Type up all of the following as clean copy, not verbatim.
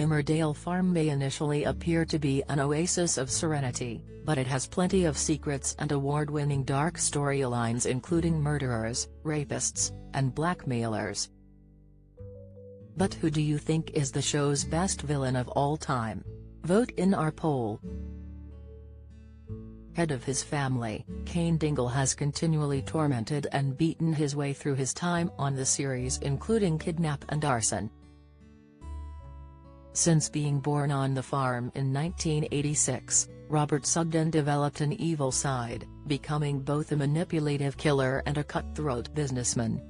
Emmerdale farm may initially appear to be an oasis of serenity, but it has plenty of secrets and award-winning dark storylines including murderers, rapists, and blackmailers. But who do you think is the show's best villain of all time? Vote in our poll. Head of his family, Kane Dingle has continually tormented and beaten his way through his time on the series, including kidnap and arson. Since being born on the farm in 1986, Robert Sugden developed an evil side, becoming both a manipulative killer and a cutthroat businessman.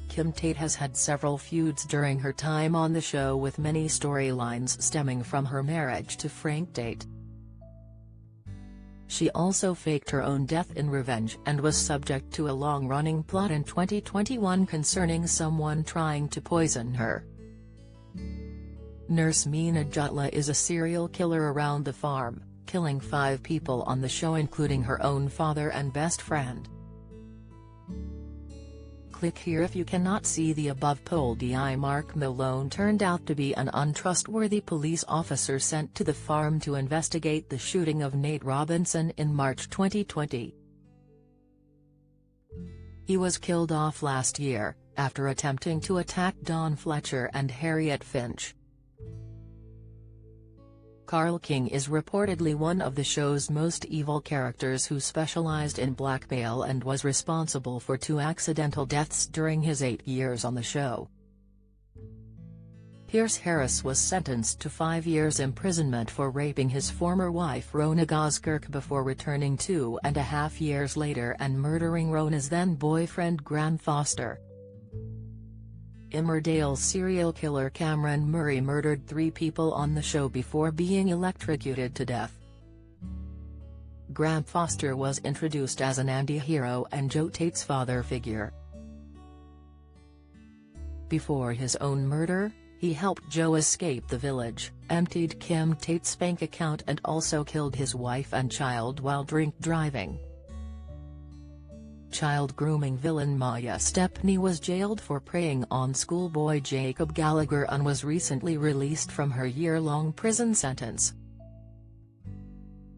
Kim Tate has had several feuds during her time on the show, with many storylines stemming from her marriage to Frank Tate. She also faked her own death in revenge and was subject to a long-running plot in 2021 concerning someone trying to poison her. Nurse Meena Jutla is a serial killer around the farm, killing 5 people on the show including her own father and best friend. Click here if you cannot see the above poll. Mark Malone turned out to be an untrustworthy police officer sent to the farm to investigate the shooting of Nate Robinson in March 2020. He was killed off last year, after attempting to attack Dawn Fletcher and Harriet Finch. Carl King is reportedly one of the show's most evil characters who specialized in blackmail and was responsible for 2 accidental deaths during his 8 years on the show. Pierce Harris was sentenced to 5 years imprisonment for raping his former wife Rona Goskirk before returning 2.5 years later and murdering Rona's then-boyfriend Graham Foster. Emmerdale serial killer Cameron Murray murdered 3 people on the show before being electrocuted to death. Graham Foster was introduced as an anti-hero and Joe Tate's father figure. Before his own murder, he helped Joe escape the village, emptied Kim Tate's bank account and also killed his wife and child while drink driving. Child grooming villain Maya Stepney was jailed for preying on schoolboy Jacob Gallagher and was recently released from her year-long prison sentence.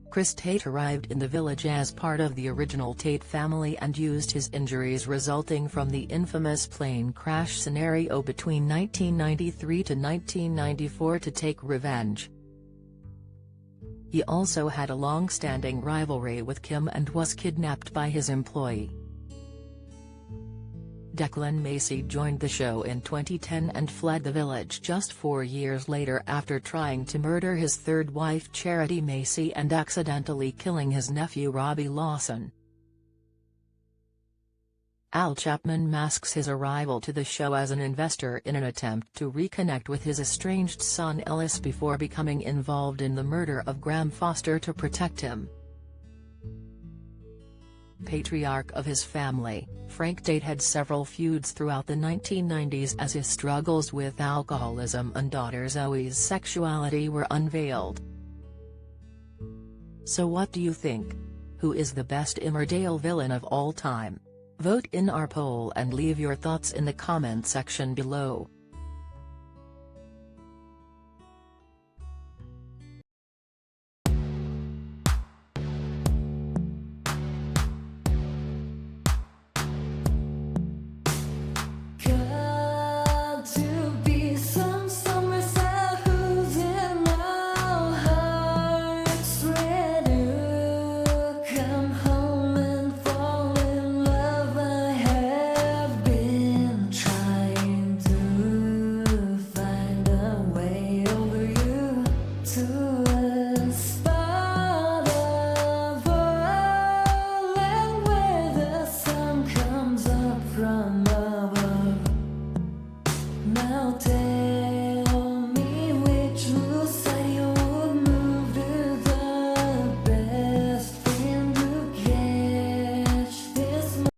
Chris Tate arrived in the village as part of the original Tate family and used his injuries resulting from the infamous plane crash scenario between 1993 to 1994 to take revenge. He also had a long-standing rivalry with Kim and was kidnapped by his employee. Declan Macy joined the show in 2010 and fled the village just 4 years later after trying to murder his third wife Charity Macy and accidentally killing his nephew Robbie Lawson. Al Chapman masks his arrival to the show as an investor in an attempt to reconnect with his estranged son Ellis before becoming involved in the murder of Graham Foster to protect him. Patriarch of his family, Frank Tate had several feuds throughout the 1990s as his struggles with alcoholism and daughter Zoe's sexuality were unveiled. So what do you think? Who is the best Emmerdale villain of all time? Vote in our poll and leave your thoughts in the comment section below.